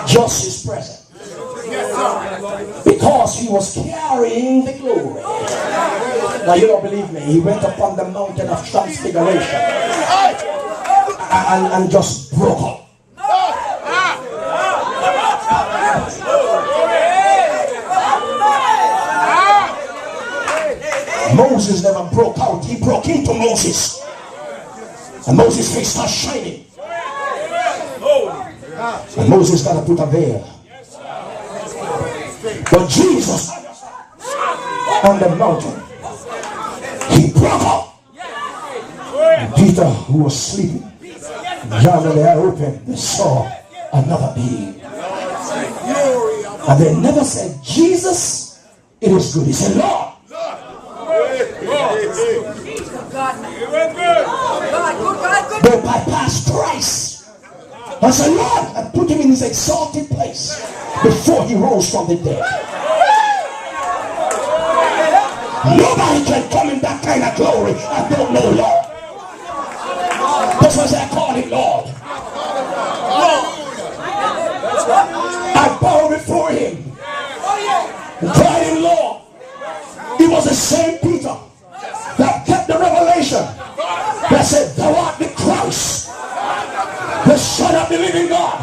Just his presence. Because he was carrying the glory. Now you don't believe me. He went up on the mountain of transfiguration and just broke up. Moses never broke out. He broke into Moses. And Moses' face started shining. And Moses got to put a veil. But Jesus on the mountain, he broke up. And Peter, who was sleeping, John and the eye opened, they saw another being. And they never said, Jesus, it is good. He said, Lord. They bypassed Christ. I said, Lord, I put him in his exalted place before he rose from the dead. Nobody can come in that kind of glory and don't know Lord. That's why I call him Lord. I bow before him and cried him Lord. It was the same Peter that kept the revelation that said, thou art the Christ, the Son of the living God.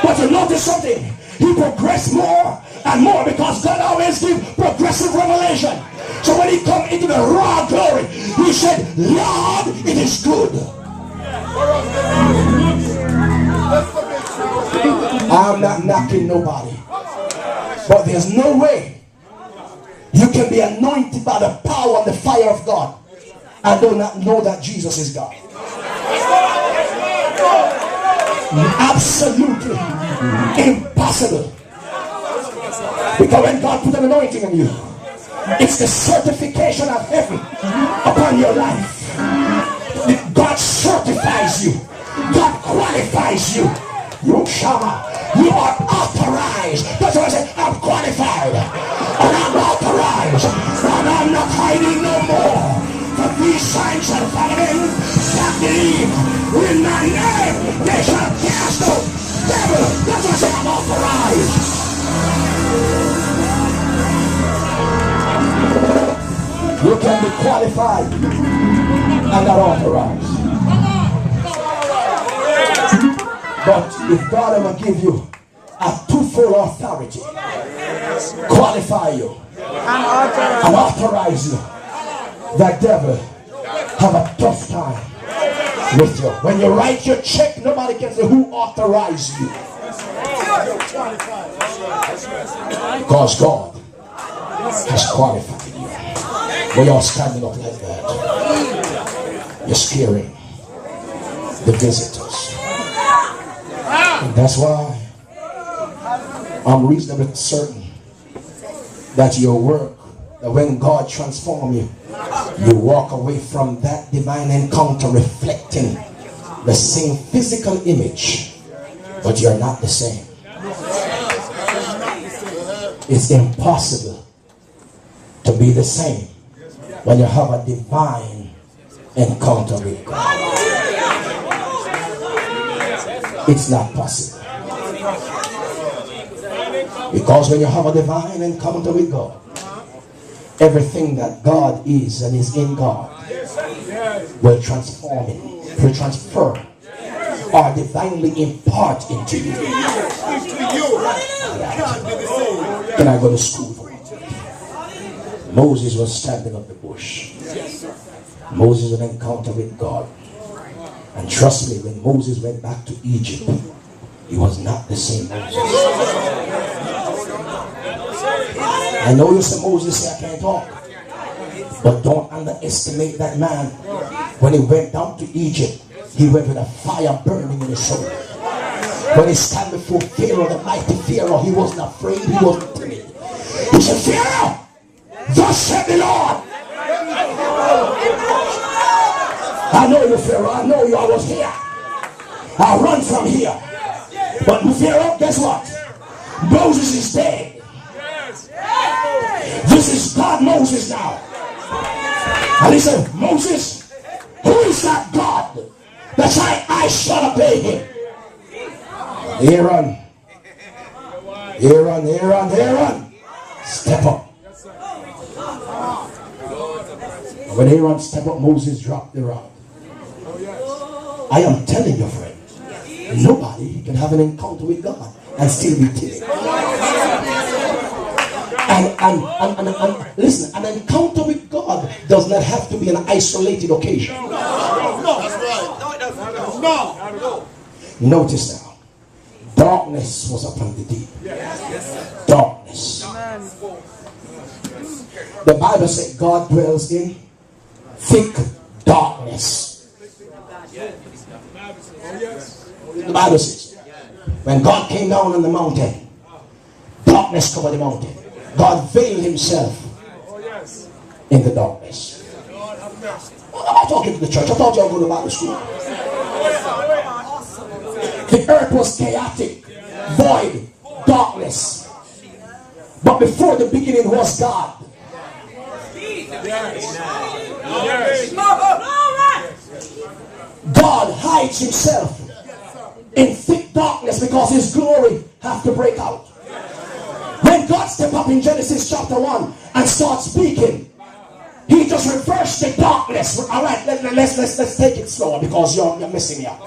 But you notice something, he progressed more and more because God always gives progressive revelation. So when he come into the raw glory, he said, Lord, it is good. I'm not knocking nobody, but there's no way you can be anointed by the power and the fire of God and do not know that Jesus is God. Absolutely impossible. Because when God put an anointing on you, it's the certification of heaven upon your life. God certifies you. God qualifies you. You Shama, you are authorized. That's why I say I'm qualified and I'm authorized and I'm not hiding no more. For these signs shall follow them that believe in my name. They shall cast out devil. That's why I say I'm authorized. You can be qualified and not authorized. But if God ever give you a twofold authority, qualify you and authorize you, the devil have a tough time with you. When you write your check, nobody can say who authorized you. Because God has qualified you. When you're standing up like that, you're scaring the visitors. And that's why I'm reasonably certain that your work, that when God transforms you, you walk away from that divine encounter reflecting the same physical image, but you're not the same. It's impossible to be the same when you have a divine encounter with God. It's not possible. Because when you have a divine encounter with God, everything that God is and is in God will transform it, will transfer or divinely impart into you. Can I go to school for it? Moses was standing up the bush. Moses had an encounter with God. And trust me, when Moses went back to Egypt, he was not the same Moses. I know you say Moses say I can't talk, but don't underestimate that man. When he went down to Egypt, he went with a fire burning in his soul. When he stand before Pharaoh, the mighty Pharaoh, he wasn't afraid, he wasn't timid. He said, Pharaoh, thus said the Lord. I know you, Pharaoh. I know you. I was here. I run from here. But Pharaoh, guess what? Moses is dead. This is God Moses now. And he said, Moses, who is that God that I shall obey him? Aaron. Aaron, Aaron, Aaron. Step up. When Aaron stepped up, Moses dropped the rod. I am telling you, friend, nobody can have an encounter with God and still be timid. And listen, an encounter with God does not have to be an isolated occasion. No, that's right. No, it doesn't. No. Notice now, darkness was upon the deep. Darkness. The Bible said God dwells in thick darkness. The Bible says when God came down on the mountain, darkness covered the mountain. God veiled himself in the darkness. I'm not talking to the church. I thought you were going to Bible school. The earth was chaotic, void, darkness. But before the beginning was God. God hides himself in thick darkness because his glory has to break out. When God stepped up in Genesis chapter 1 and started speaking, he just reversed the darkness. All right, let's take it slower because you're messing me up.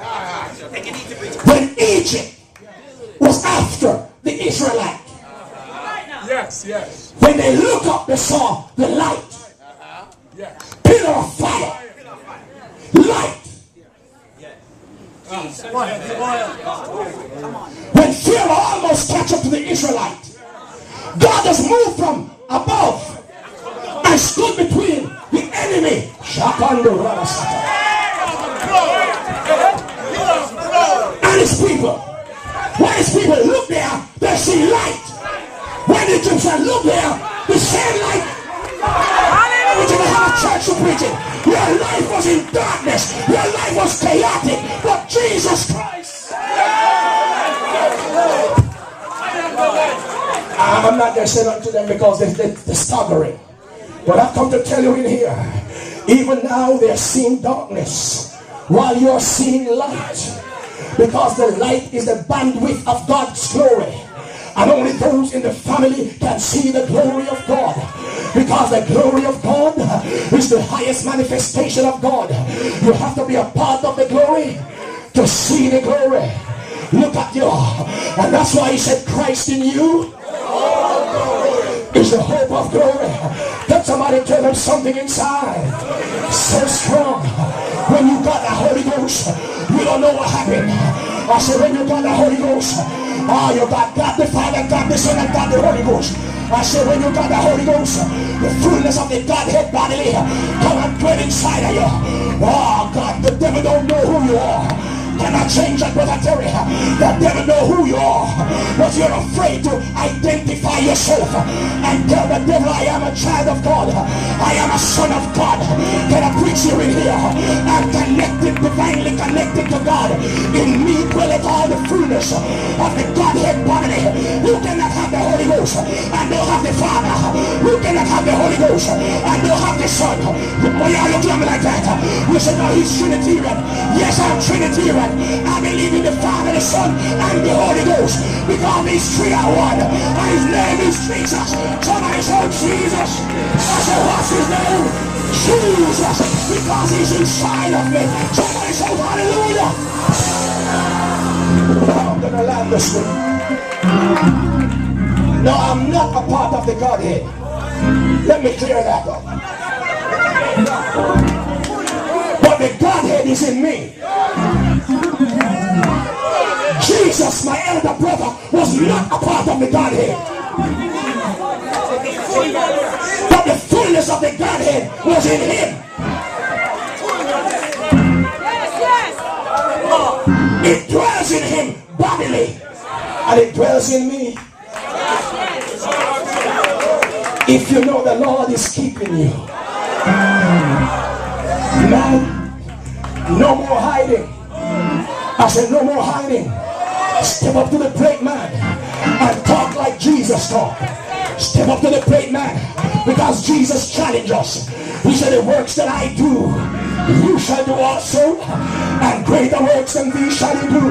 When Egypt was after the Israelite, Yes. when they look up, they saw the light, pillar of fire, light. When fear almost catch up to the Israelite, God has moved from above and stood between the enemy and his people. When his people look there, they see light. When the Egyptians look there, they see light. I want you to have church to preach it. Your life was in darkness. Your life was chaotic. But Jesus Christ. I'm not just saying unto them because they're staggering. But I've come to tell you in here, even now they're seeing darkness while you're seeing light. Because the light is the bandwidth of God's glory. And only those in the family can see the glory of God. Because the glory of God is the highest manifestation of God. You have to be a part of the glory to see the glory. Look at you. And that's why he said Christ in you is the hope of glory. Let somebody tell them something inside. So strong. When you got the Holy Ghost, you don't know what happened. I said when you got the Holy Ghost, you got God the Father, God the Son, and God the Holy Ghost. I said when you got the Holy Ghost, the fullness of the Godhead bodily come and dwell inside of you. Oh God, the devil don't know who you are. Can I change that, Brother Terry? The devil know who you are, but you're afraid to identify yourself and tell the devil, I am a child of God. I am a son of God. Can I preach you in here? I'm connected, divinely connected to God. In me dwelleth all the fullness of the Godhead bodily. You cannot have the Holy Ghost and don't have the Father. You cannot have the Holy Ghost and don't have the Son. Why are you doing like that? You say, no, he's Trinitarian. Yes, I'm Trinitarian. I believe in the Father, the Son, and the Holy Ghost, because these three are one, and his name is Jesus. Somebody shout Jesus. I said, what's his name? Jesus, because he's inside of me. Somebody shout hallelujah. I'm gonna land this one. No, I'm not a part of the Godhead. Let me clear that up. But the Godhead is in me. Jesus, my elder brother, was not a part of the Godhead. But the fullness of the Godhead was in him. It dwells in him bodily, and it dwells in me. If you know the Lord is keeping you, man, no more hiding. I said no more hiding. Step up to the plate, man, and talk like Jesus talked. Step up to the plate, man, because Jesus challenged us. He said, the works that I do, you shall do also, and greater works than these shall you do.